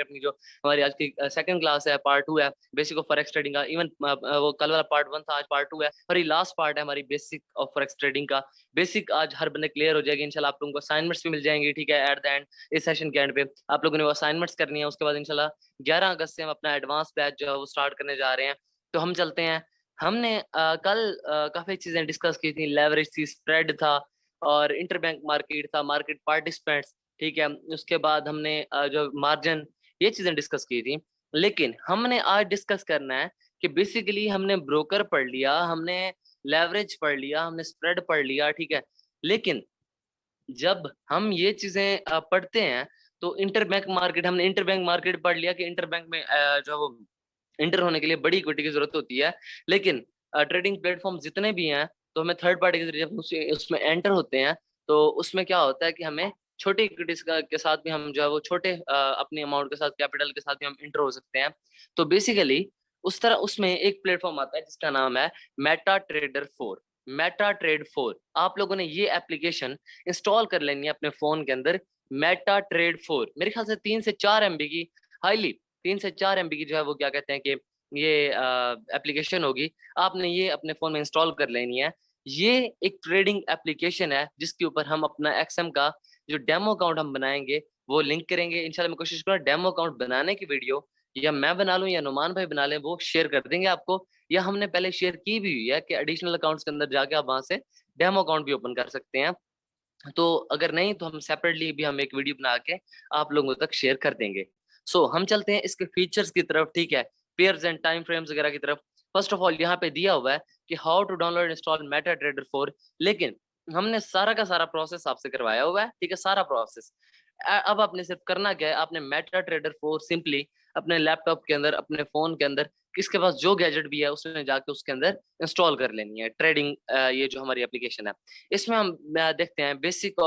अपनी जो हमारी आज की सेकंड क्लास है, पार्ट 2 है बेसिक ऑफ फॉरेक्स ट्रेडिंग का। इवन वो कल वाला पार्ट 1 था, आज पार्ट 2 है और ये लास्ट पार्ट है हमारी बेसिक ऑफ फॉरेक्स ट्रेडिंग का। बेसिक आज हर बंदे क्लियर हो जाएगी इंशाल्लाह। आप लोगों को असाइनमेंट्स भी मिल जाएंगी, ठीक है, एट द एंड, इस सेशन के एंड पे आप लोगों ने वो असाइनमेंट्स करनी है। उसके बाद इंशाल्लाह 11 अगस्त से हम अपना एडवांस बैच जो है वो स्टार्ट करने जा रहे हैं। तो हम चलते हैं। हमने कल काफी चीजें डिस्कस की थी। लेवरेज थी, स्प्रेड था और इंटरबैंक मार्केट था, मार्केट पार्टिसिपेंट्स, ठीक है। उसके बाद हमने जो मार्जिन, ये चीजें डिस्कस की थी। लेकिन हमने आज डिस्कस करना है कि बेसिकली हमने ब्रोकर पढ़ लिया, हमने लेवरेज पढ़ लिया, हमने स्प्रेड पढ़ लिया, ठीक है। लेकिन जब हम ये चीजें पढ़ते हैं तो इंटरबैंक मार्केट, हमने इंटरबैंक मार्केट पढ़ लिया कि इंटरबैंक में जो है वो इंटर होने के लिए बड़ी इक्विटी की जरूरत होती है। लेकिन ट्रेडिंग प्लेटफॉर्म जितने भी हैं तो हमें थर्ड पार्टी के जरिए जब उसमें एंटर होते हैं तो उसमें क्या होता है कि हमें छोटी इक्विटीज के साथ भी हम जो है वो छोटे अपने अमाउंट के साथ, कैपिटल के साथ भी हम इंटर हो सकते हैं। तो बेसिकली उस तरह उसमें एक प्लेटफॉर्म आता है जिसका नाम है मेटा ट्रेडर 4। मेटा ट्रेड 4, आप लोगों ने ये एप्लीकेशन इंस्टॉल कर लेनी है अपने फोन के अंदर। मेटा ट्रेड 4 मेरे ख्याल से 3 से 4 MB की, हाईली 3 से 4 MB की जो है वो क्या कहते हैं कि ये एप्लीकेशन होगी। आपने ये अपने फोन में इंस्टॉल कर लेनी है। ये एक ट्रेडिंग एप्लीकेशन है जिसके ऊपर हम अपना एक्सएम का जो डेमो अकाउंट हम बनाएंगे वो लिंक करेंगे। इंशाल्लाह मैं कोशिश करूंगा डेमो अकाउंट बनाने की वीडियो या मैं बना लूं या नुमान भाई बना लें, वो शेयर कर देंगे आपको। या हमने पहले शेयर की भी हुई है कि एडिशनल अकाउंट्स के अंदर जाके आप वहां से डेमो अकाउंट भी ओपन कर सकते हैं। तो अगर नहीं तो हम सेपरेटली भी हम एक वीडियो बना के आप लोगों तक शेयर कर देंगे। सो हम चलते हैं इसके फीचर्स की तरफ, ठीक है, पेयर्स एंड टाइम फ्रेम्स वगैरह की तरफ। फर्स्ट ऑफ ऑल यहाँ पे दिया हुआ है कि how to download install meta trader 4। लेकिन हमने सारा का सारा प्रोसेस आपसे करवाया हुआ है, ठीक है, सारा प्रोसेस। अब आपने सिर्फ करना क्या है, आपने मेटा ट्रेडर 4 सिंपली अपने लैपटॉप के अंदर, अपने फोन के अंदर, किसके पास जो गैजेट भी है उसमें जाके उसके अंदर इंस्टॉल कर लेनी है ट्रेडिंग, ये जो हमारी एप्लीकेशन है। इसमें हम देखते हैं basic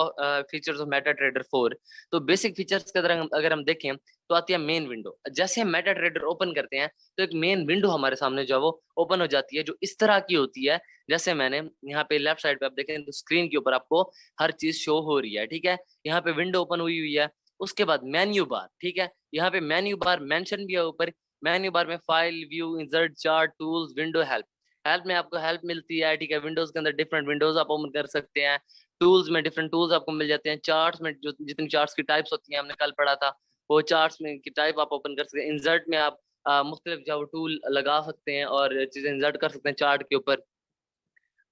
features of Meta trader 4। तो बेसिक फीचर्स के अगर हम देखें तो आती है मेन विंडो। जैसे हम मेटा ट्रेडर ओपन करते हैं तो एक मेन विंडो हमारे सामने जो है वो ओपन हो जाती है, जो इस तरह की होती है। जैसे मैंने यहाँ पे लेफ्ट साइड पे आप देखें तो स्क्रीन के ऊपर आपको हर चीज शो हो रही है, ठीक है। यहाँ पे विंडो ओपन हुई हुई है। उसके बाद मेन्यू बार, ठीक है, यहाँ पे मेन्यू बार मेंशन भी है ऊपर। मेन्यू बार में file, view, insert, chart, tools, window, help. Help में आपको हेल्प मिलती है, ठीक है। विंडोज के अंदर डिफरेंट विंडोज आप ओपन कर सकते हैं। टूल्स में डिफरेंट टूल्स आपको मिल जाते हैं। चार्ट्स में जो जितनी चार्ट्स की टाइप्स होती हैं हमने कल पढ़ा था, वो चार्ट्स में की टाइप आप ओपन कर सकते हैं। इंसर्ट में आप मुख्तलिफ जो टूल लगा सकते हैं और चीजें इंसर्ट कर सकते हैं चार्ट के ऊपर।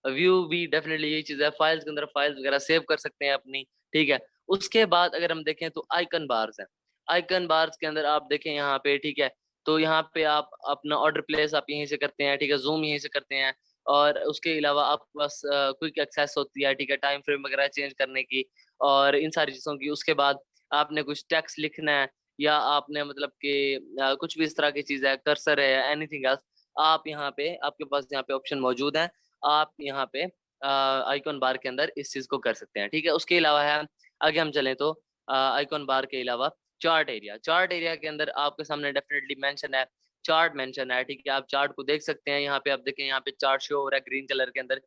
व्यू भी डेफिनेटली यही चीज है। फाइल्स के अंदर फाइल्स वगैरह सेव कर सकते हैं अपनी, ठीक है। उसके बाद अगर हम देखें तो आइकन बार्स हैं। आइकन बार्स के अंदर आप देखें यहाँ पे, ठीक है, तो यहाँ पे आप अपना ऑर्डर प्लेस आप यहीं से करते हैं, ठीक है, जूम यहीं से करते हैं। और उसके अलावा आपके पास क्विक एक्सेस होती है, ठीक है, टाइम फ्रेम वगैरह चेंज करने की और इन सारी चीजों की। उसके बाद आपने कुछ टेक्स्ट लिखना है या आपने मतलब कि कुछ भी इस तरह की चीज है, कर्सर है, एनीथिंग एल्स, आप यहाँ पे, आपके पास यहाँ पे ऑप्शन मौजूद है। आप यहाँ पे आइकॉन बार के अंदर इस चीज को कर सकते हैं, ठीक है। उसके अलावा है, आगे हम चलें तो आइकॉन बार के अलावा चार्ट एरिया। चार्ट एरिया के अंदर आपके सामने डेफिनेटली मेंशन है, चार्ट मेंशन है, ठीक है। आप चार्ट को देख सकते हैं। यहाँ पे आप देखें, यहाँ पे चार्ट शो हो रहा है ग्रीन कलर के अंदर,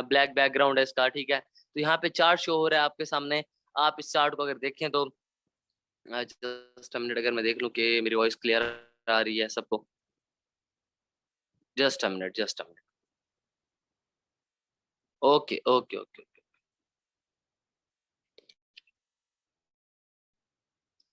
ब्लैक बैकग्राउंड है इसका, ठीक है। तो यहाँ पे चार्ट शो हो रहा है आपके सामने। आप इस चार्ट को अगर देखें तो जस्ट मिनट, अगर मैं देख लूँ कि मेरी वॉइस क्लियर आ रही है सबको। Just minute, just minute. Okay okay okay okay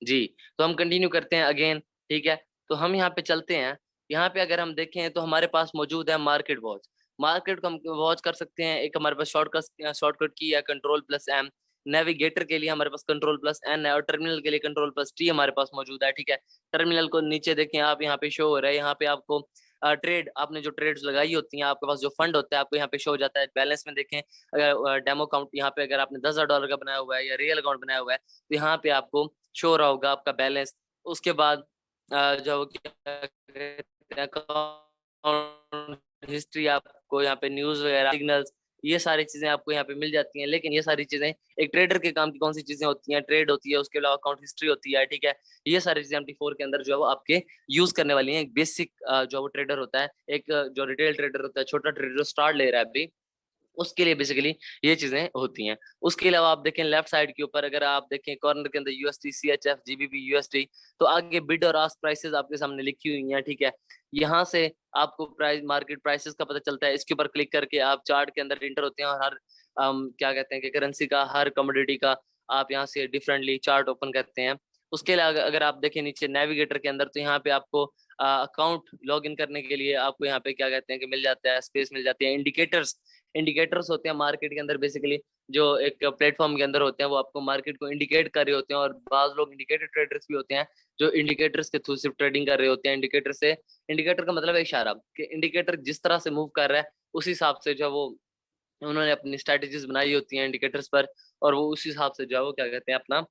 जी। तो हम कंटिन्यू करते हैं अगेन, ठीक है। तो हम यहाँ पे चलते हैं। यहाँ पे अगर हम देखें तो हमारे पास मौजूद है मार्केट वॉच। मार्केट को हम वॉच कर सकते हैं। एक हमारे पास शॉर्टकट की है Ctrl+M। नेविगेटर के लिए हमारे पास Ctrl+N है और टर्मिनल के लिए Ctrl+T हमारे पास मौजूद है, ठीक है। टर्मिनल को नीचे देखें आप, यहाँ पे शो हो रहा है। यहाँ पे आपको ट्रेड, आपने जो ट्रेड्स लगाई होती हैं, आपके पास जो फंड होता है आपको यहाँ पे शो हो जाता है। बैलेंस में देखें, अगर डेमो अकाउंट यहाँ पे अगर आपने $10,000 का बनाया हुआ है या रियल अकाउंट बनाया हुआ है तो यहाँ पे आपको शो हो रहा होगा आपका बैलेंस। उसके बाद जो क्या कहते हैं, अकाउंट हिस्ट्री, आपको यहाँ पे न्यूज वगैरह, सिग्नल्स, ये सारी चीजें आपको यहाँ पे मिल जाती हैं। लेकिन ये सारी चीजें एक ट्रेडर के काम की कौन सी चीजें होती हैं, ट्रेड होती है, उसके अलावा अकाउंट हिस्ट्री होती है, ठीक है। ये सारी चीजें MT4 के अंदर जो है वो आपके यूज करने वाली हैं। एक बेसिक जो वो ट्रेडर होता है, एक जो रिटेल ट्रेडर होता है, छोटा ट्रेडर स्टार्ट ले रहा है अभी, उसके लिए बेसिकली ये चीजें होती हैं। उसके अलावा आप देखें लेफ्ट साइड के ऊपर, अगर आप देखें कॉर्नर के अंदर यूएसडी, सीएचएफ, जीबीपी, यूएसडी, तो आगे बिड और आस्क प्राइसेस आपके सामने लिखी हुई हैं, ठीक है। यहाँ से आपको प्राइस, मार्केट प्राइसेस का पता चलता है। इसके ऊपर क्लिक करके आप चार्ट के अंदर इंटर होते हैं और हर क्या कहते हैं कि करेंसी का, हर कमोडिटी का आप यहाँ से डिफरेंटली चार्ट ओपन करते हैं। उसके अलावा अगर आप देखें नीचे नेविगेटर के अंदर, तो यहाँ पे आपको अकाउंट लॉग इन करने के लिए आपको यहाँ पे क्या कहते हैं कि मिल जाता है, स्पेस मिल जाती है। इंडिकेटर्स, इंडिकेटर्स होते हैं मार्केट के अंदर बेसिकली, जो एक प्लेटफॉर्म के अंदर होते हैं, वो आपको मार्केट को इंडिकेट कर रहे होते हैं। और बाज लोग इंडिकेटर ट्रेडर्स भी होते हैं जो इंडिकेटर्स के थ्रू सिर्फ ट्रेडिंग कर रहे होते हैं। इंडिकेटर से, इंडिकेटर का मतलब है इशारा, कि इंडिकेटर जिस तरह से मूव कर रहा है उस हिसाब से जो वो उन्होंने अपनी स्ट्रेटेजीज बनाई होती हैं इंडिकेटर्स पर, और वो उस हिसाब से जो है वो क्या कहते हैं अपना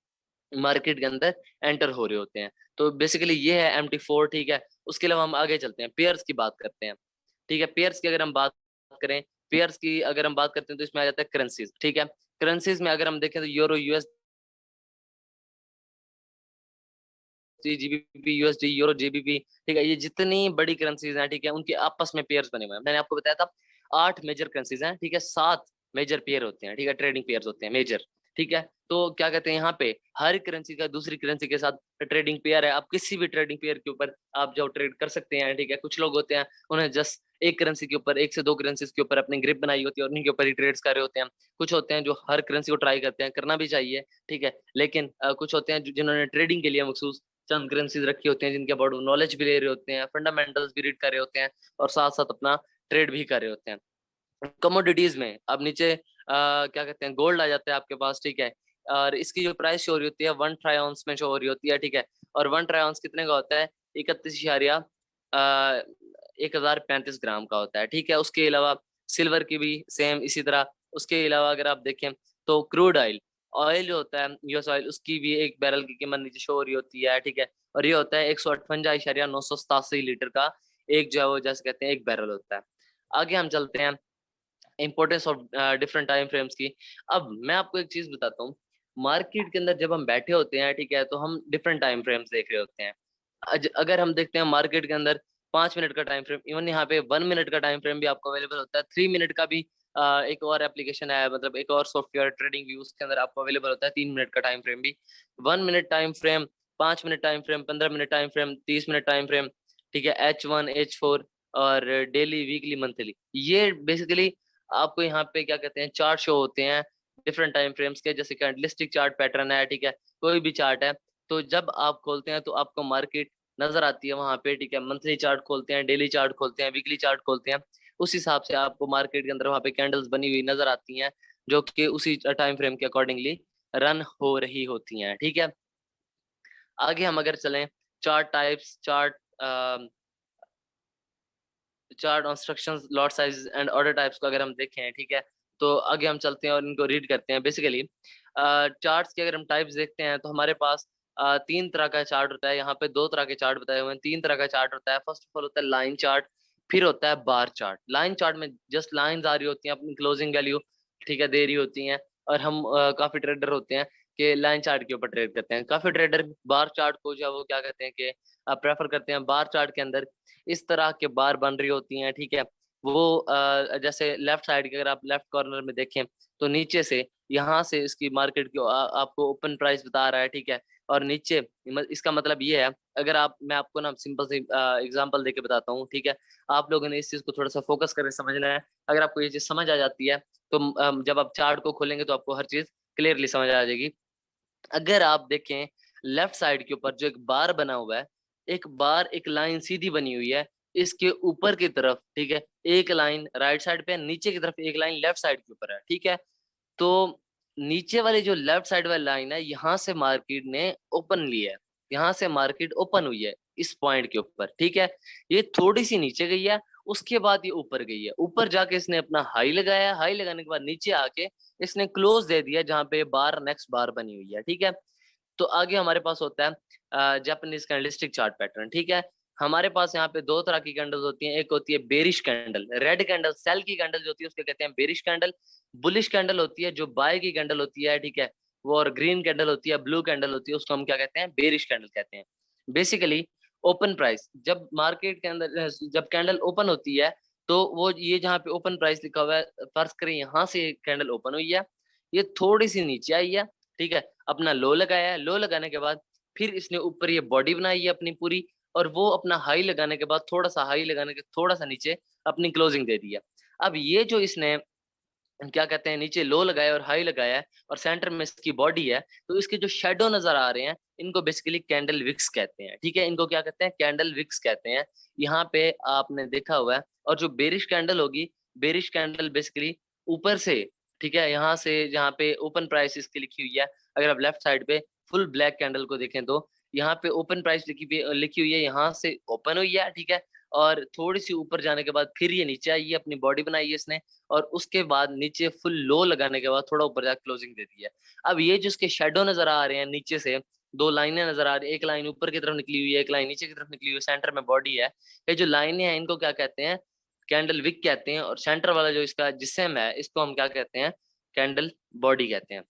मार्केट के अंदर एंटर हो रहे होते हैं। तो बेसिकली ये है MT4, ठीक है। उसके अलावा हम आगे चलते हैं, पेयर्स की बात करते हैं, ठीक है। पेयर्स की अगर हम बात करें, पेयर्स की अगर हम बात करते हैं तो इसमें आ जाता है करेंसीज, ठीक है। करेंसीज में अगर हम देखें तो euro USD, GBP USD, euro GBP, ठीक है। ये जितनी बड़ी करेंसीज हैं, ठीक है, उनके आपस में पेयर्स बने हुए हैं। मैंने आपको बताया था 8 मेजर करेंसीज हैं, ठीक है, 7 मेजर पेयर होते हैं, ठीक है, ट्रेडिंग पेयर्स होते हैं मेजर, ठीक है। तो क्या कहते हैं यहाँ पे हर करेंसी का दूसरी करेंसी के साथ ट्रेडिंग पेयर है। आप किसी भी ट्रेडिंग पेयर के ऊपर आप जो ट्रेड कर सकते हैं, ठीक है। कुछ लोग होते हैं उन्हें जस्ट एक करेंसी के ऊपर, एक से दो करेंसीज के ऊपर अपनी ग्रिप बनाई होती है और उन्हीं के ऊपर ही ट्रेड्स कर रहे होते हैं। कुछ होते हैं जो हर करेंसी को ट्राई करते हैं, करना भी चाहिए, ठीक है। लेकिन कुछ होते हैं जिन्होंने ट्रेडिंग के लिए मखसूस चंद करेंसीज रखी होती हैं, जिनके अबाउट नॉलेज भी ले रहे होते हैं, फंडामेंटल्स भी रीड कर रहे होते हैं, और साथ साथ अपना ट्रेड भी कर रहे होते हैं। कमोडिटीज में अब नीचे क्या कहते हैं गोल्ड आ जाता है आपके पास, ठीक है। और इसकी जो प्राइस शो हो रही होती है 1 ट्राई ऑunce में शो हो रही होती है, ठीक है। और 1 ट्राई ऑunce कितने का होता है? 31,035 ग्राम का होता है, ठीक है। उसके अलावा सिल्वर की भी सेम इसी तरह। उसके अलावा अगर आप देखें तो क्रूड ऑयल, ऑयल जो होता है यूएस ऑयल, उसकी भी एक बैरल की कीमत नीचे शो हो रही होती है, ठीक है। और ये होता है 158,987 लीटर का एक जो है वो जैसे कहते हैं एक बैरल होता है। आगे हम चलते हैं importance of different time frames की। अब मैं आपको एक चीज बताता हूँ, मार्केट के अंदर जब हम बैठे होते हैं, ठीक है, तो हम डिफरेंट टाइम फ्रेम्स देख रहे होते हैं। अगर हम देखते हैं मार्केट के अंदर 5 मिनट का टाइम फ्रेम, इवन यहाँ पे 1 मिनट का टाइम फ्रेम भी आपको अवेलेबल होता है। 3 मिनट का भी एक और एप्लीकेशन है, मतलब एक और सॉफ्टवेयर ट्रेडिंग व्यू, उसके अंदर आपको अवेलेबल होता है 3 मिनट का टाइम फ्रेम भी। 1 minute time frame, 5 minute time frame, 15 minute time frame, 30 minute time frame, ठीक है, H1, H4, और डेली, वीकली, मंथली। ये बेसिकली आपको यहाँ पे क्या कहते हैं चार्ट शो होते हैं डिफरेंट टाइम फ्रेम्स के, जैसे कैंडलस्टिक चार्ट पैटर्न है, ठीक है, कोई भी चार्ट है। तो जब आप खोलते हैं तो आपको मार्केट नजर आती है वहां पे, ठीक है। मंथली चार्ट खोलते हैं, डेली चार्ट खोलते हैं, वीकली चार्ट खोलते हैं, उस हिसाब से आपको मार्केट के अंदर वहां पे कैंडल्स बनी हुई नजर आती हैं, जो कि उसी टाइम फ्रेम के अकॉर्डिंगली रन हो रही होती हैं, ठीक है। आगे हम अगर चलें, chart types, chart instructions, lot size and order types को अगर हम देखें, ठीक है, तो आगे हम चलते हैं और इनको रीड करते हैं। बेसिकली चार्ट्स के अगर हम टाइप्स देखते हैं तो हमारे पास 3 तरह का चार्ट होता है। यहाँ पे 2 तरह के चार्ट बताए हुए हैं, 3 तरह का चार्ट होता है। फर्स्ट ऑफ ऑल होता है लाइन चार्ट, फिर होता है बार चार्ट। लाइन चार्ट में जस्ट लाइंस आ रही होती हैं, अपनी क्लोजिंग वैल्यू, ठीक है, दे रही होती हैं। और हम काफी ट्रेडर होते हैं कि लाइन चार्ट के ऊपर ट्रेड करते हैं। काफी ट्रेडर बार चार्ट को जो है वो क्या कहते हैं कि प्रेफर करते हैं। बार चार्ट के अंदर इस तरह के बार बन रही होती हैं, ठीक है। वो जैसे लेफ्ट साइड के अगर आप लेफ्ट कॉर्नर में देखें तो नीचे से यहाँ से इसकी मार्केट की आपको ओपन प्राइस बता रहा है, ठीक है। और नीचे इसका मतलब ये है, अगर आप, मैं आपको ना सिंपल से एग्जांपल देके बताता हूँ, ठीक है। आप लोगों ने इस चीज को थोड़ा सा फोकस करके समझना है। अगर आपको ये चीज समझ आ जाती है तो जब आप चार्ट को खोलेंगे तो आपको हर चीज क्लियरली समझ आ जाएगी। अगर आप देखें लेफ्ट साइड के ऊपर जो एक बार बना हुआ है, एक बार, एक लाइन सीधी बनी हुई है, इसके ऊपर की तरफ, ठीक है, एक लाइन राइट साइड पे, नीचे की तरफ एक लाइन लेफ्ट साइड के ऊपर है, ठीक है। तो नीचे वाली जो लेफ्ट साइड वाली लाइन है, यहाँ से मार्केट ने ओपन लिया है, यहाँ से मार्केट ओपन हुई है इस पॉइंट के ऊपर, ठीक है। ये थोड़ी सी नीचे गई है, उसके बाद ये ऊपर गई है, ऊपर जाके इसने अपना हाई लगाया, हाई लगाने के बाद नीचे आके इसने क्लोज दे दिया जहां पे बार, नेक्स्ट बार बनी हुई है, ठीक है। तो आगे हमारे पास होता है जापानीज कैंडलस्टिक चार्ट पैटर्न, ठीक है। हमारे पास यहाँ पे 2 तरह की कैंडल्स होती हैं। एक होती है bearish candle, red candle, sell की कैंडल जो होती है उसको कहते हैं बेरिश कैंडल। बुलिश कैंडल होती है जो बाय की कैंडल होती है, ठीक है, वो। और ग्रीन कैंडल होती है, ब्लू कैंडल होती है, उसको हम क्या कहते हैं? बेरिश कैंडल कहते हैं। बेसिकली ओपन प्राइस, जब मार्केट के अंदर जब कैंडल ओपन होती है तो वो ये जहाँ पे ओपन प्राइस लिखा हुआ है, फर्ज करें यहाँ से कैंडल ओपन हुई है, ये थोड़ी सी नीचे आई है, ठीक है, अपना लो लगाया है, लो लगाने के बाद फिर इसने ऊपर ये बॉडी बनाई है अपनी पूरी, और वो अपना हाई लगाने के बाद थोड़ा सा हाई लगाने के थोड़ा सा नीचे अपनी क्लोजिंग दे दी है। अब ये जो इसने क्या कहते हैं, नीचे लो लगाया और हाई लगाया है और सेंटर में इसकी बॉडी है, तो इसके जो शेडो नजर आ रहे हैं इनको बेसिकली कैंडल विक्स कहते हैं, ठीक है, इनको क्या कहते हैं, कैंडल विक्स कहते हैं। यहाँ पे आपने देखा हुआ है। और जो बेरिश कैंडल होगी, बेरिश कैंडल बेसिकली ऊपर से, ठीक है, यहाँ से जहाँ पे ओपन प्राइस इसकी लिखी हुई है, अगर आप लेफ्ट साइड पे फुल ब्लैक कैंडल को देखें तो यहाँ पे ओपन प्राइस लिखी हुई है, यहाँ से ओपन हुई है, ठीक है, और थोड़ी सी ऊपर जाने के बाद फिर ये नीचे आई है, अपनी बॉडी बनाई है इसने, और उसके बाद नीचे फुल लो लगाने के बाद थोड़ा ऊपर जाकर क्लोजिंग दे दी है। अब ये जो इसके शेडो नजर आ रहे हैं नीचे से, दो लाइनें नजर आ रही है, एक लाइन ऊपर की तरफ निकली हुई है, एक लाइन नीचे की तरफ निकली हुई है, सेंटर में बॉडी है। ये जो लाइनें हैं इनको क्या कहते हैं, कैंडल विक कहते हैं, और सेंटर वाला जो इसका जिस्म है इसको हम क्या कहते हैं, कैंडल बॉडी कहते हैं।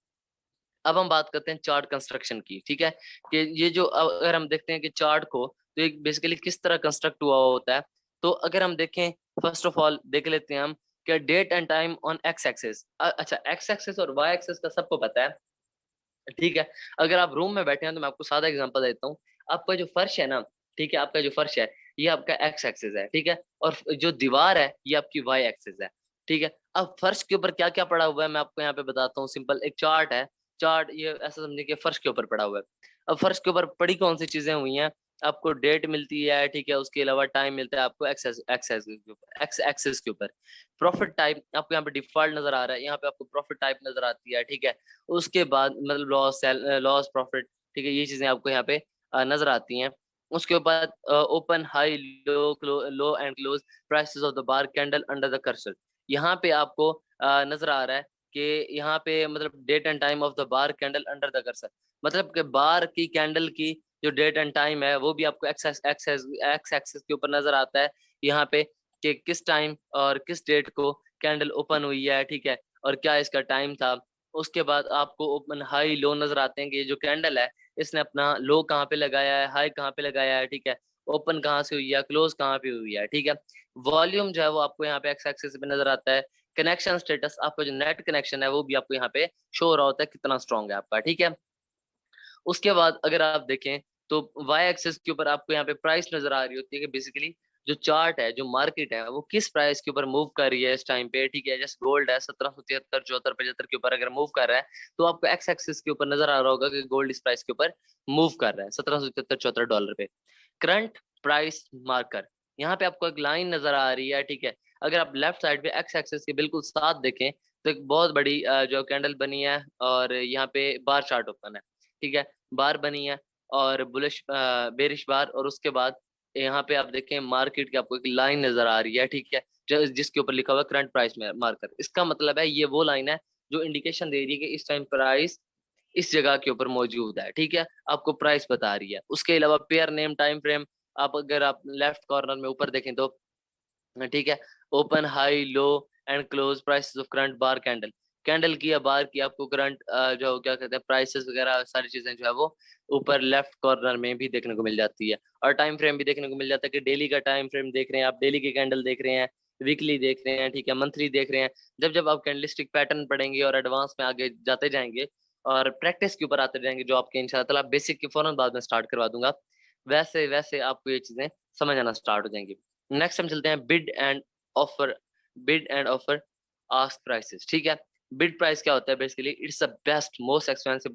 अब हम बात करते हैं चार्ट कंस्ट्रक्शन की, ठीक है, कि ये जो अगर हम देखते हैं कि चार्ट को तो एक बेसिकली किस तरह कंस्ट्रक्ट हुआ होता है, तो अगर हम देखें, फर्स्ट ऑफ ऑल देख लेते हैं हम कि date and time on X axis. अच्छा, एक्स एक्सिस और वाई एक्सिस का सबको पता है, ठीक है। अगर आप रूम में बैठे हैं तो मैं आपको सादा एग्जांपल देता हूँ। आपका जो फर्श है ना, ठीक है, आपका जो फर्श है ये आपका एक्स एक्सिस है, ठीक है, और जो दीवार है ये आपकी वाई एक्सिस है, ठीक है। अब फर्श के ऊपर क्या क्या पड़ा हुआ है मैं आपको यहाँ पे बताता हूँ, सिंपल एक चार्ट है, चार्ट ये ऐसा समझिए कि फर्श के ऊपर पड़ा हुआ है। अब फर्श के ऊपर पड़ी कौन सी चीजें हुई हैं, आपको डेट मिलती है, ठीक है, उसके अलावा टाइम मिलता है आपको एक्सेस एक्सेस के ऊपर, एक्स एक्सिस के ऊपर। प्रॉफिट टाइप आपको यहाँ पे डिफॉल्ट नजर आ रहा है, यहाँ पे आपको प्रॉफिट टाइप नजर आती है, ठीक है। उसके बाद मतलब लॉस लॉस प्रॉफिट, ठीक है, ये चीजें आपको यहाँ पे नजर आती हैं। उसके बाद open high low low and close prices of the bar candle under the cursor. यहाँ पे आपको नजर आ रहा है कि यहाँ पे मतलब date and time of the bar candle under the cursor, मतलब कि बार की कैंडल की जो डेट एंड टाइम है वो भी आपको एक्सेस एक्सेस एक्स एक्सेस के ऊपर नजर आता है यहाँ पे, कि किस टाइम और किस डेट को कैंडल ओपन हुई है, ठीक है, और क्या इसका टाइम था। उसके बाद आपको ओपन हाई लो नजर आते हैं कि ये जो कैंडल है इसने अपना लो कहाँ पे लगाया है, हाई कहाँ पे लगाया है, ठीक है, ओपन कहाँ से हुई है, क्लोज कहाँ पे हुई है, ठीक है। वॉल्यूम जो है वो आपको यहाँ पे एक्स एक्सिस पे नजर आता है। कनेक्शन स्टेटस, आपका जो नेट कनेक्शन है वो भी आपको यहाँ पे शो हो रहा होता है कितना स्ट्रॉन्ग है आपका, ठीक है। उसके बाद अगर आप देखें तो वाई एक्सिस के ऊपर आपको यहाँ पे प्राइस नजर आ रही होती है कि बेसिकली जो चार्ट है, जो मार्केट है, वो किस प्राइस के ऊपर मूव कर रही है इस टाइम पे, ठीक है। जैसे गोल्ड है 1773 74 75 के ऊपर अगर मूव कर रहा है तो आपको एक्स एक्सिस के ऊपर नजर आ रहा होगा कि गोल्ड इस प्राइस के ऊपर मूव कर रहा है 1773 74 डॉलर पे। करंट प्राइस मार्कर, यहाँ पे आपको एक लाइन नजर आ रही है, ठीक है। अगर आप लेफ्ट साइड पे एक्स एक्सिस के बिल्कुल साथ देखें तो एक बहुत बड़ी जो कैंडल बनी है और यहाँ पे बार चार्ट ओपन है, ठीक है, बार बनी है और बुलिश बेरिश बार, और उसके बाद यहाँ पे आप देखें मार्केट की आपको एक लाइन नजर आ रही है, ठीक है, जिसके ऊपर लिखा हुआ है करंट प्राइस मार्कर। इसका मतलब है ये वो लाइन है जो इंडिकेशन दे रही है कि इस टाइम प्राइस इस जगह के ऊपर मौजूद है, ठीक है, आपको प्राइस बता रही है। उसके अलावा पेयर नेम टाइम फ्रेम, आप अगर आप लेफ्ट कॉर्नर में ऊपर देखें तो, ठीक है, open high low and close prices of current bar candle, candle की या बार की आपको करंट जो क्या कहते हैं प्राइसेस वगैरह सारी चीजें जो है वो ऊपर लेफ्ट कॉर्नर में भी देखने को मिल जाती है। और टाइम फ्रेम भी देखने को मिल जाता है कि डेली का टाइम फ्रेम देख रहे हैं आप, डेली की कैंडल देख रहे हैं, वीकली देख रहे हैं, ठीक है, मंथली देख रहे हैं। जब जब आप कैंडलिस्टिक पैटर्न पढ़ेंगे और एडवांस में आगे जाते जाएंगे और प्रैक्टिस के ऊपर आते जाएंगे, जो आपके इंशाल्लाह बेसिक के फौरन बाद में स्टार्ट करवा दूंगा, वैसे वैसे आपको ये चीजें समझ आना स्टार्ट हो जाएंगी। नेक्स्ट हम चलते हैं offer bid and offer ask prices, ठीक है। बिड प्राइस क्या होता है, basically it's the best most expensive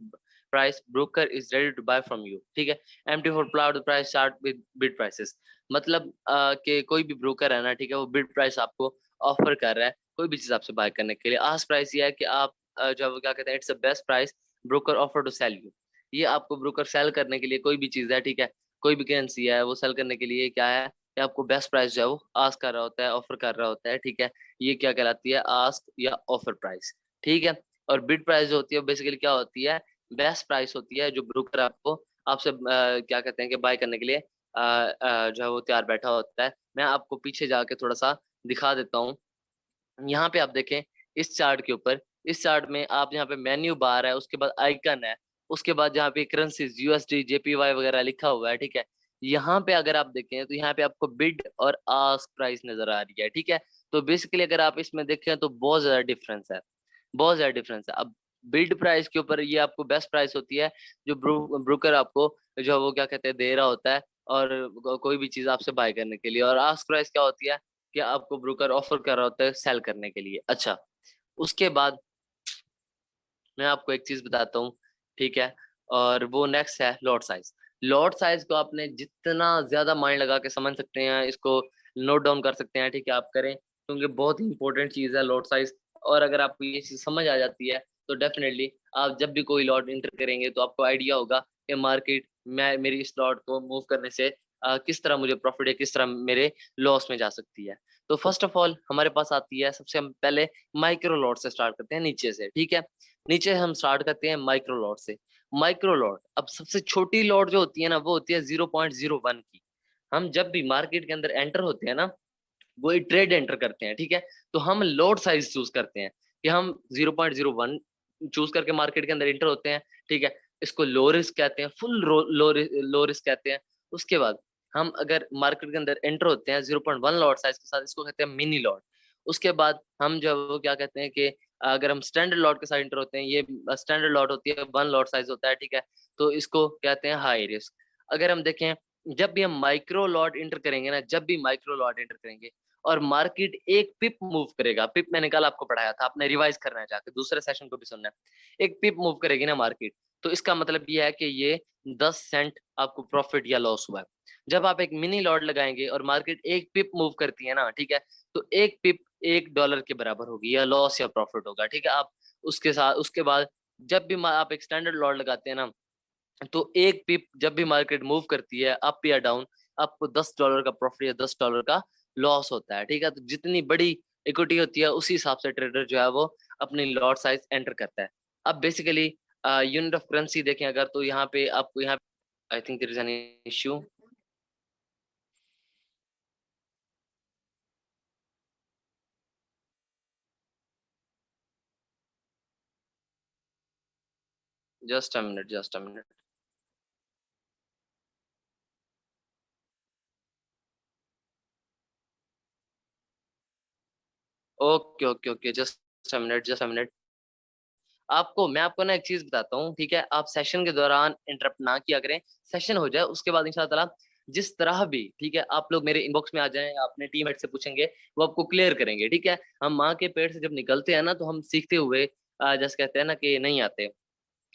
price broker is ready to buy from you, ठीक है। Empty for ploughed price chart with bid prices, मतलब कि कोई भी ब्रोकर है ना, ठीक है, वो बिड प्राइस आपको ऑफर कर रहा है कोई भी चीज आपसे बाय करने के लिए। आस्क प्राइस ये है कि आप जो वो क्या कहते हैं, it's the best price broker offer to sell you, ये आपको ब्रोकर सेल करने के लिए कोई भी चीज है, ठीक है, कोई भी करेंसी है वो सेल करने के लिए क्या है, ये आपको बेस्ट प्राइस जो है वो आस्क कर रहा होता है, ऑफर कर रहा होता है, ठीक है। ये क्या कहलाती है, आस्क या ऑफर प्राइस, ठीक है। और बिड प्राइस जो होती है बेसिकली क्या होती है, बेस्ट प्राइस होती है जो ब्रोकर आपको आपसे क्या कहते हैं कि बाय करने के लिए जो है वो तैयार बैठा होता है। मैं आपको पीछे जाके थोड़ा सा दिखा देता हूँ। यहाँ पे आप देखें इस चार्ट के ऊपर, इस चार्ट में आप यहाँ पे मेन्यू बार है, उसके बाद आइकन है, उसके बाद जहाँ पे करेंसीज यूएसडी जेपीवाई वगैरह लिखा हुआ है, ठीक है। यहाँ पे अगर आप देखें तो यहाँ पे आपको बिड और आस्क प्राइस नजर आ रही है, ठीक है। तो बेसिकली अगर आप इसमें देखें तो बहुत ज्यादा डिफरेंस है, बहुत ज्यादा डिफरेंस है। अब बिल्ड प्राइस के ऊपर ये आपको बेस्ट प्राइस होती है जो ब्रोकर आपको जो है वो क्या कहते हैं दे रहा होता है, और कोई भी चीज आपसे बाय करने के लिए। और आस्क प्राइस क्या होती है कि आपको ब्रोकर ऑफर कर रहा होता है सेल करने के लिए। अच्छा, उसके बाद मैं आपको एक चीज बताता हूँ, ठीक है, और वो नेक्स्ट है लॉट साइज। लॉट साइज को आपने जितना ज्यादा माइंड लगा के समझ सकते हैं, इसको नोट डाउन कर सकते हैं, ठीक है, आप करें, क्योंकि बहुत ही इंपॉर्टेंट चीज है लॉट साइज। और अगर आपको ये चीज समझ आ जाती है तो डेफिनेटली आप जब भी कोई लॉट इंटर करेंगे तो आपको आइडिया होगा कि मार्केट मैं मेरी इस लॉट को मूव करने से किस तरह मुझे प्रॉफिट है, किस तरह मेरे लॉस में जा सकती है। तो फर्स्ट ऑफ ऑल हमारे पास आती है, सबसे हम पहले माइक्रो लॉट से स्टार्ट करते हैं नीचे से, ठीक है। नीचे हम स्टार्ट करते हैं माइक्रो लॉट से। माइक्रो लॉट, अब सबसे छोटी लॉट जो होती है ना वो होती है 0.01 की। हम जब भी मार्केट के अंदर एंटर होते हैं ना, वो एक ट्रेड एंटर करते हैं, ठीक है, तो हम लॉट साइज चूज करते हैं कि हम 0.01 चूज करके मार्केट के अंदर एंटर होते हैं, ठीक है। इसको लो रिस्क कहते हैं, फुल लो रिस्क कहते हैं। उसके बाद हम अगर मार्केट के अंदर एंटर होते हैं 0.1 लॉट साइज के साथ, इसको कहते हैं मिनी लॉट। उसके बाद हम जो है वो क्या कहते हैं कि अगर हम स्टैंडर्ड लॉट के साथ एंटर होते हैं, ये स्टैंडर्ड लॉट होती है, 1 लॉट साइज होता है, ठीक है, तो इसको कहते हैं हाई रिस्क। अगर हम देखें, जब भी हम माइक्रो लॉट एंटर करेंगे ना, जब भी माइक्रो लॉट एंटर करेंगे और मार्केट एक पिप मूव करेगा, पिप मैंने कल आपको पढ़ाया था, आपने रिवाइज करना है जाके, दूसरे सेशन को भी सुनना है। एक पिप मूव करेगी ना मार्केट, तो इसका मतलब ये है कि ये 10 सेंट आपको प्रॉफिट या लॉस हुआ है। जब आप एक मिनी लॉट लगाएंगे और मार्केट एक पिप मूव करती है ना, ठीक है, तो एक पिप $1 के बराबर होगी, या लॉस या प्रॉफिट होगा, ठीक है। आप उसके साथ उसके बाद जब भी आप एक स्टैंडर्ड लॉट लगाते हैं ना, तो एक पिप जब भी मार्केट मूव करती है अप या डाउन, आपको $10 का प्रॉफिट या $10 का लॉस होता है, ठीक है। तो जितनी बड़ी इक्विटी होती है उसी हिसाब से ट्रेडर जो है वो अपनी लॉट साइज एंटर करता है। अब बेसिकली यूनिट ऑफ करेंसी देखें अगर, तो यहाँ पे आपको यहाँ I think there is an issue. Just a minute, just a minute. Okay okay okay, just a minute, just a minute. आपको मैं आपको ना एक चीज बताता हूँ, ठीक है, आप सेशन के दौरान इंटरप्ट ना किया करें। सेशन हो जाए उसके बाद इंशाल्लाह ताला जिस तरह भी, ठीक है, आप लोग मेरे इनबॉक्स में आ जाएं, अपने टीममेट से पूछेंगे, वो आपको क्लियर करेंगे, ठीक है। हम माँ के पेट से जब निकलते हैं ना तो हम सीखते हुए जैसे कहते हैं ना कि नहीं आते,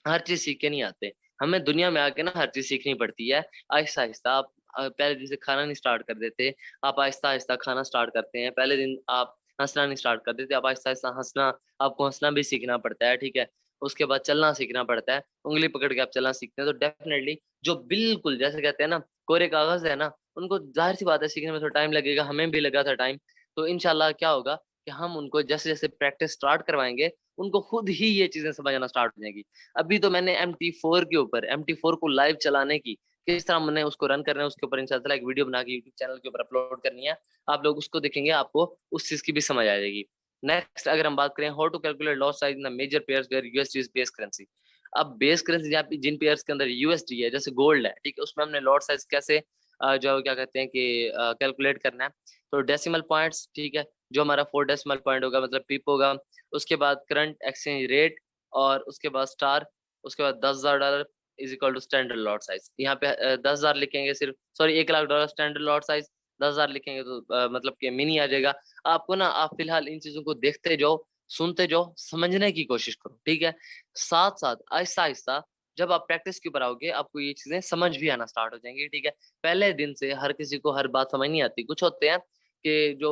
हर चीज सीख के नहीं आते। हमें दुनिया में आके ना हर चीज सीखनी पड़ती है, आहिस्ता आहिस्ता। आप पहले दिन से खाना नहीं स्टार्ट कर देते, आप आहिस्ता आहिस्ता खाना स्टार्ट करते हैं। पहले दिन आप हंसना नहीं स्टार्ट कर देते, आप आहिस्ता आहिस्ता हंसना, आपको हंसना भी सीखना पड़ता है, ठीक है। उसके बाद चलना सीखना पड़ता है, उंगली पकड़ के आप चलना सीखते हैं। तो डेफिनेटली जो बिल्कुल जैसे कहते हैं ना कोरे कागज है ना, उनको जाहिर सी बात है सीखने में थोड़ा टाइम लगेगा, हमें भी लगा था टाइम। तो इनशाला क्या होगा कि हम उनको जैसे जैसे प्रैक्टिस स्टार्ट करवाएंगे, उनको खुद ही ये चीजें समझ आना स्टार्ट हो जाएगी। अभी तो मैंने MT4 के ऊपर, MT4 को लाइव चलाने की, किस तरह मैंने उसको रन करना है, उसके ऊपर इंशाल्लाह एक वीडियो बना के यूट्यूब चैनल के ऊपर अपलोड करनी है। आप लोग उसको देखेंगे, आपको उस चीज की भी समझ आ जाएगी। नेक्स्ट अगर हम बात करें how to calculate loss size in major pairs where USD is base currency. अब बेस करेंसी जिन पेयर्स के अंदर USD है, जैसे गोल्ड है, ठीक है, उसमें हमने लॉट साइज कैसे जो क्या कहते हैं कि कैलकुलेट करना है। तो डेसिमल पॉइंट्स, ठीक है, जो हमारा 4 डेसिमल पॉइंट होगा मतलब पिप होगा। उसके बाद करंट एक्सचेंज रेट, और उसके बाद स्टार, उसके बाद $10,000 is equal to standard lot size. यहाँ पे 10,000 लिखेंगे सिर्फ, सॉरी $1,00,000 स्टैंडर्ड लॉट साइज, 10,000 लिखेंगे तो मतलब कि मिनी आ जाएगा। आपको ना आप फिलहाल इन चीजों को देखते जाओ, सुनते जाओ, समझने की कोशिश करो, ठीक है। साथ साथ आहिस्ता आहिस्ता जब आप प्रैक्टिस के ऊपर आओगे, आपको ये चीजें समझ भी आना स्टार्ट हो जाएंगी, ठीक है। पहले दिन से हर किसी को हर बात समझ नहीं आती, कुछ होते हैं कि जो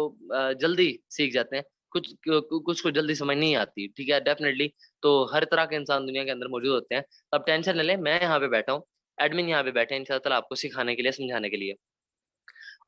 जल्दी सीख जाते हैं, कुछ को जल्दी समझ नहीं आती, ठीक है, डेफिनेटली। तो हर तरह के इंसान दुनिया के अंदर मौजूद होते हैं, तो आप टेंशन ले लें, मैं यहाँ पे बैठा हूँ, एडमिन यहाँ पे बैठे हैं इंशाल्लाह आपको सिखाने के लिए, समझाने के लिए।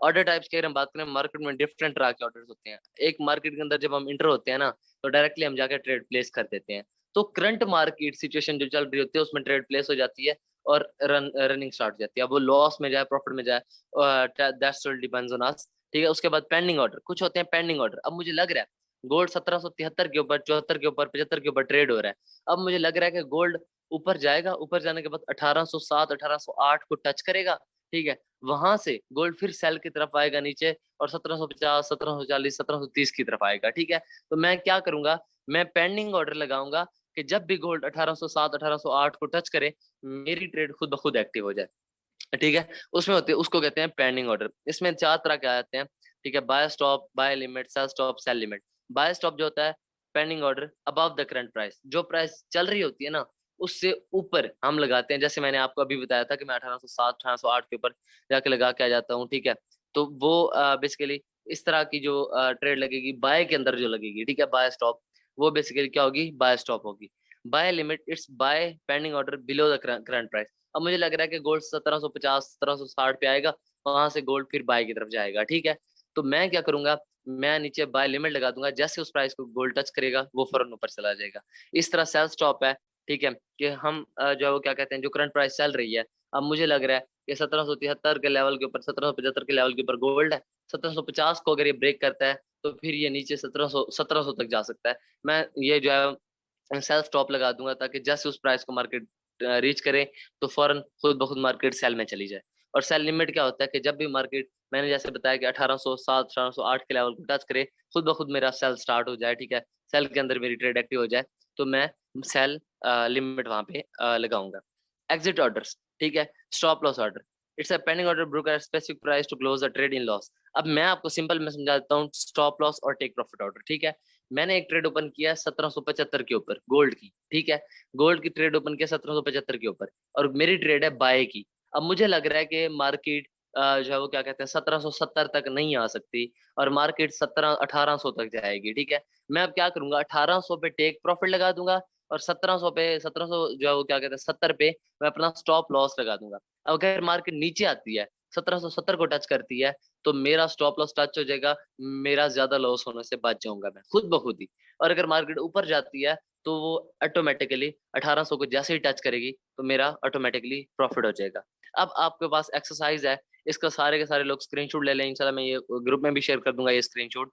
ऑर्डर टाइप्स की अगर हम बात करें, मार्केट में डिफरेंट तरह के ऑर्डर्स होते हैं। एक मार्केट के अंदर जब हम इंटर होते हैं ना, तो डायरेक्टली हम जाकर ट्रेड प्लेस कर देते हैं। तो करंट मार्केट सिचुएशन जो चल रही होती है उसमें ट्रेड प्लेस हो जाती है, और रनिंग स्टार्ट हो जाती है। अब वो लॉस में जाए प्रॉफिट में जाए, that's all depends on us, ठीक है। उसके बाद पेंडिंग ऑर्डर, कुछ होते हैं पेंडिंग ऑर्डर। अब मुझे लग रहा है गोल्ड 1773 के ऊपर, 74 के ऊपर, 75 के ऊपर ट्रेड हो रहा है। अब मुझे लग रहा है कि गोल्ड ऊपर जाएगा, ऊपर जाने के बाद 1807 1808 को टच करेगा, ठीक है, वहां से गोल्ड फिर सेल की तरफ आएगा नीचे और 1750, 1740, 1730 की तरफ आएगा। ठीक है, तो मैं क्या करूंगा, मैं पेंडिंग ऑर्डर लगाऊंगा कि जब भी गोल्ड 1807, 1808 को टच करे, मेरी ट्रेड खुद ब खुद एक्टिव हो जाए। ठीक है, उसमें होते हैं, उसको कहते हैं पेंडिंग ऑर्डर। इसमें 4 तरह के आते हैं। ठीक है, buy stop, buy limit, sell stop, sell limit. Buy stop जो होता है, pending order above the current price, जो प्राइस चल रही होती है ना उससे ऊपर हम लगाते हैं। जैसे मैंने आपको अभी बताया था कि मैं 1807, 1808 के ऊपर जाके लगा के आ जाता हूँ। ठीक है, तो वो बेसिकली इस तरह की जो ट्रेड लगेगी बाय के अंदर जो लगेगी। ठीक है, बाय स्टॉप वो बेसिकली क्या होगी, बाय स्टॉप होगी। Buy limit, it's buy pending order below the current price. अब मुझे लग रहा है कि गोल्ड 1750, 1760 पे आएगा, वहां से गोल्ड फिर बाय की तरफ जाएगा। ठीक है, तो मैं क्या करूंगा, मैं नीचे बाय लिमिट लगा दूंगा, जैसे उस प्राइस को गोल्ड टच करेगा वो फौरन ऊपर चला जाएगा। इस तरह सेल स्टॉप है। ठीक है, कि हम जो है वो क्या कहते हैं, जो करंट प्राइस चल रही है, अब मुझे लग रहा है कि 1773 के लेवल के ऊपर, 1775 के लेवल के ऊपर गोल्ड है। 1750 को अगर ये ब्रेक करता है तो फिर ये नीचे 1700 तक जा सकता है। मैं ये जो है सेल स्टॉप लगा दूंगा, ताकि जैसे उस प्राइस को मार्केट रीच करे तो फौरन खुद ब खुद मार्केट सेल में चली जाए। और सेल लिमिट क्या होता है कि जब भी मार्केट, मैंने जैसे बताया कि 1807, 1808 के लेवल को टच करे, खुद ब खुद मेरा सेल स्टार्ट हो जाए। ठीक है, सेल के अंदर मेरी ट्रेड एक्टिव हो जाए, तो मैं सेल लिमिट वहां पे लगाऊंगा। एग्जिट ऑर्डर्स, ठीक है, stop loss order, it's a pending order broker specific price to close the trade in loss. अब मैं आपको सिंपल में समझा देता हूँ स्टॉप लॉस और टेक प्रॉफिट ऑर्डर। ठीक है, मैंने एक ट्रेड ओपन किया 1775 के ऊपर गोल्ड की। ठीक है, गोल्ड की ट्रेड ओपन किया 1775 के ऊपर, और मेरी ट्रेड है बाय की। अब मुझे लग रहा है कि मार्केट जो है वो क्या कहते हैं 1770 तक नहीं आ सकती, और मार्केट 1800 तक जाएगी। ठीक है, मैं अब क्या करूंगा, 1800 पे टेक प्रॉफिट लगा दूंगा, और 1700 पे, 1700 जो है वो क्या कहते हैं 70 पे मैं अपना स्टॉप लॉस लगा दूंगा। अब अगर मार्केट नीचे आती है, 1770 को टच करती है, तो मेरा स्टॉप लॉस टच हो जाएगा, मेरा ज्यादा लॉस होने से बच जाऊंगा मैं खुद ब खुद ही। और अगर मार्केट ऊपर जाती है तो वो ऑटोमेटिकली 1800 को जैसे ही टच करेगी तो मेरा ऑटोमेटिकली प्रॉफिट हो जाएगा। अब आपके पास एक्सरसाइज है, इसका सारे के सारे लोग स्क्रीनशॉट ले लें, इंशाल्लाह मैं ये ग्रुप में भी शेयर कर दूंगा ये स्क्रीनशॉट।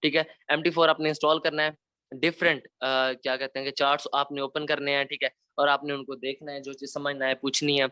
ठीक है, MT4 आपने इंस्टॉल करना है, डिफरेंट क्या कहते हैं कि चार्ट्स आपने ओपन करने हैं। ठीक है, और आपने उनको देखना है, जो चीज समझना है पूछनी है।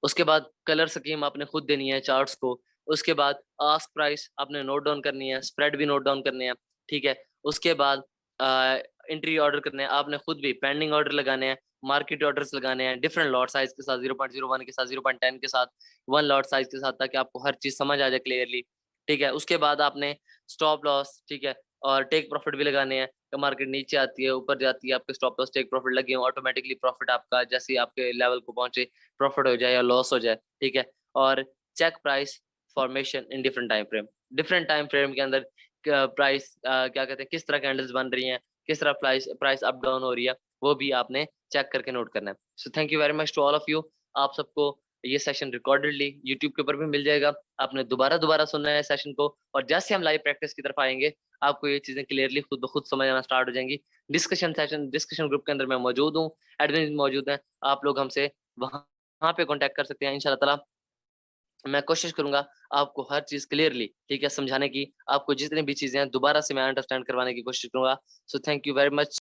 उसके बाद कलर स्कीम आपने खुद देनी है चार्ट्स को। उसके बाद आस्क प्राइस आपने नोट डाउन करनी है, स्प्रेड भी नोट डाउन करने हैं। ठीक है, उसके बाद एंट्री ऑर्डर करने हैं आपने खुद भी, पेंडिंग ऑर्डर लगाने हैं, मार्केट ऑर्डर्स लगाने हैं डिफरेंट लॉट साइज के साथ, 0.01 के साथ, 0.10 के साथ, 1 लॉट साइज के साथ, ताकि आपको हर चीज समझ आ जाए क्लियरली। ठीक है, उसके बाद आपने स्टॉप लॉस, ठीक है, और टेक प्रॉफिट भी लगाने हैं। तो मार्केट नीचे आती है, ऊपर जाती है, आपके स्टॉप लॉस टेक प्रॉफिट लगे हो, ऑटोमेटिकली प्रॉफिट आपका जैसे ही आपके लेवल को पहुंचे प्रॉफिट हो जाए या लॉस हो जाए। ठीक है, और check price formation in different time frame, different time frame के अंदर प्राइस क्या कहते हैं किस तरह कैंडल्स बन रही हैं, किस तरह प्राइस प्राइस अप डाउन हो रही है, वो भी आपने चेक करके नोट करना है। So thank you very much to all of you. आप सबको ये सेशन रिकॉर्डेडली यूट्यूब के ऊपर भी मिल जाएगा, आपने दोबारा दोबारा सुनना है सेशन को, और जैसे हम लाइव प्रैक्टिस की तरफ आएंगे आपको ये चीजें क्लियरली खुद ब खुद समझ आना स्टार्ट हो जाएंगी। डिस्कशन सेशन, डिस्कशन ग्रुप के अंदर मैं मौजूद हूँ, एडमिन मौजूद है, आप लोग हमसे वहाँ पे कांटेक्ट कर सकते हैं। इंशाल्लाह ताला मैं कोशिश करूंगा आपको हर चीज क्लियरली, ठीक है, समझाने की। आपको जितनी भी चीजें हैं दोबारा से मैं अंडरस्टैंड करवाने की कोशिश करूंगा। सो थैंक यू वेरी मच।